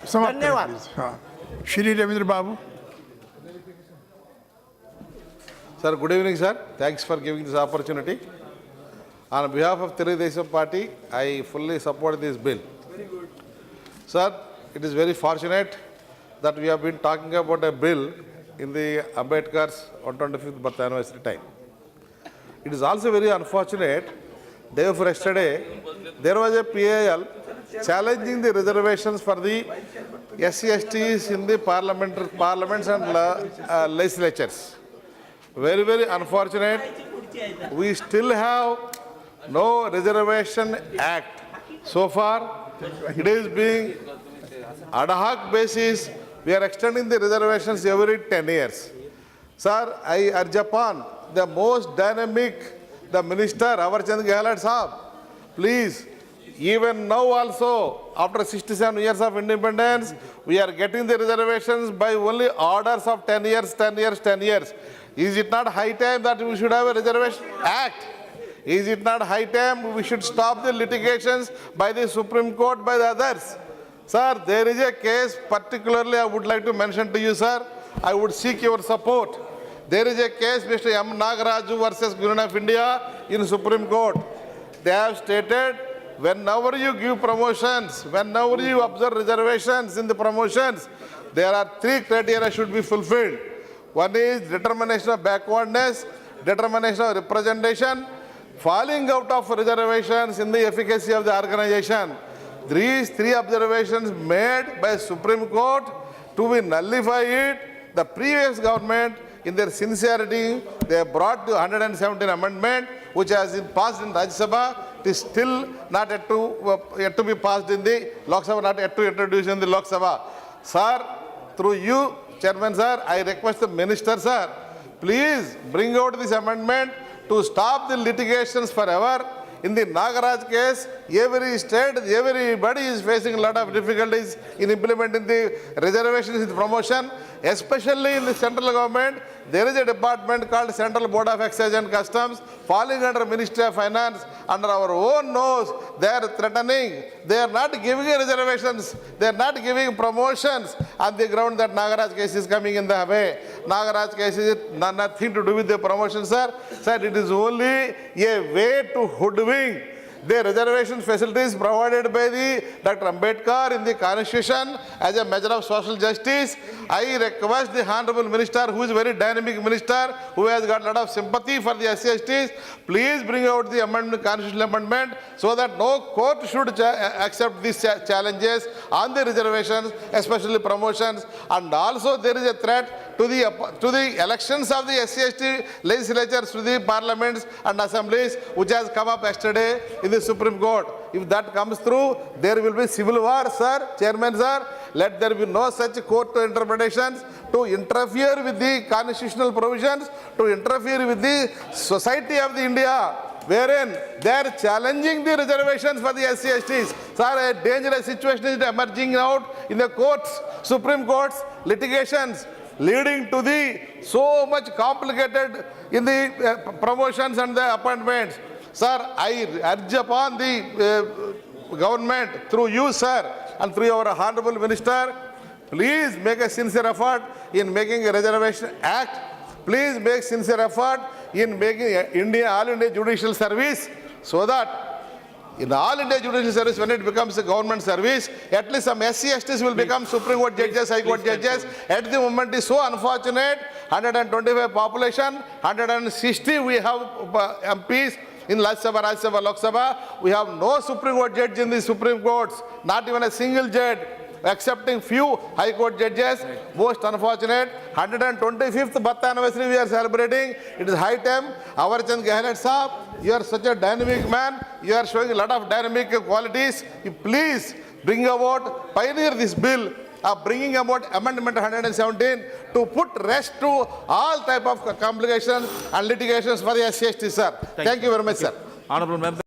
धन्यवाद। श्री रविंद्र बाबू. Sir, good evening, sir. Thanks for giving this opportunity. On behalf of Telugu Party, I fully support this bill. Very good. Sir, it is very fortunate that we have been talking about a bill in the Ambedkar's 125th birth anniversary time. It is also very unfortunate, day before yesterday, there was a PIL challenging the reservations for the SC/STs in the parliaments and legislatures. Very, very unfortunate. We still have no reservation act. So far, it is being ad hoc basis. We are extending the reservations every 10 years. Sir, I urge upon the most dynamic, the Minister, Awarchand Gehlot Sahab, please, even now also, after 67 years of independence, we are getting the reservations by only orders of 10 years, 10 years, 10 years. Is it not high time that we should have a reservation act? Is it not high time we should stop the litigations by the Supreme Court, by the others? Sir, there is a case particularly I would like to mention to you, sir. I would seek your support. There is a case, Mr. M. Nagaraju versus Union of India in Supreme Court. They have stated, whenever you give promotions, whenever you observe reservations in the promotions, there are 3 criteria should be fulfilled. One is determination of backwardness, determination of representation, falling out of reservations in the efficacy of the organization. These 3 observations made by Supreme Court to be nullify it, the previous government in their sincerity, they brought the 117 amendment which has been passed in Rajya Sabha. It is still not yet to be passed in the Lok Sabha, not yet to introduce in the Lok Sabha. Sir, through you, Chairman sir, I request the Minister sir, please bring out this amendment to stop the litigations forever. In the Nagaraj case, every state, everybody is facing a lot of difficulties in implementing the reservations in the promotion, especially in the central government. There is a department called Central Board of Excise and Customs, falling under Ministry of Finance. Under our own nose, they are threatening. They are not giving reservations. They are not giving promotions on the ground that Nagaraj case is coming in the way. Nagaraj case is nothing to do with the promotion, sir. Sir, it is only a way to hoodwink the reservation facilities provided by the Dr. Ambedkar in the Constitution as a measure of social justice. I request the Honorable Minister, who is a very dynamic minister, who has got a lot of sympathy for the SC/STs, please bring out the amendment, constitutional amendment, so that no court should accept these challenges on the reservations, especially promotions. And also there is a threat to the elections of the SC/ST legislatures, to the parliaments and assemblies, which has come up yesterday in the Supreme Court. If that comes through, there will be civil war, sir. Chairman sir, let there be no such court interpretations to interfere with the constitutional provisions, to interfere with the society of the India, wherein they are challenging the reservations for the SC/STs. Sir, a dangerous situation is emerging out in the courts, Supreme Courts, litigations, leading to the so much complicated in the promotions and the appointments. Sir, I urge upon the government, through you, sir, and through our Honorable Minister, please make a sincere effort in making a reservation act. Please make sincere effort in making All India Judicial Service, so that in All India Judicial Service, when it becomes a government service, at least some SC/STs will become Supreme Court judges, High Court judges. At the moment, it is so unfortunate. 125 population, 160 we have MPs. In Rajya Sabha, Lok Sabha, we have no Supreme Court judge in the Supreme Courts, not even a single judge, excepting few High Court judges. Most unfortunate. 125th birth anniversary we are celebrating. It is high time. Awarchand Gehlot Sahab, you are such a dynamic man. You are showing a lot of dynamic qualities. You please bring about, pioneer this bill of bringing about Amendment 117 to put rest to all type of complications and litigations for the SC/ST, sir. Thank you very much, sir. Honorable Member.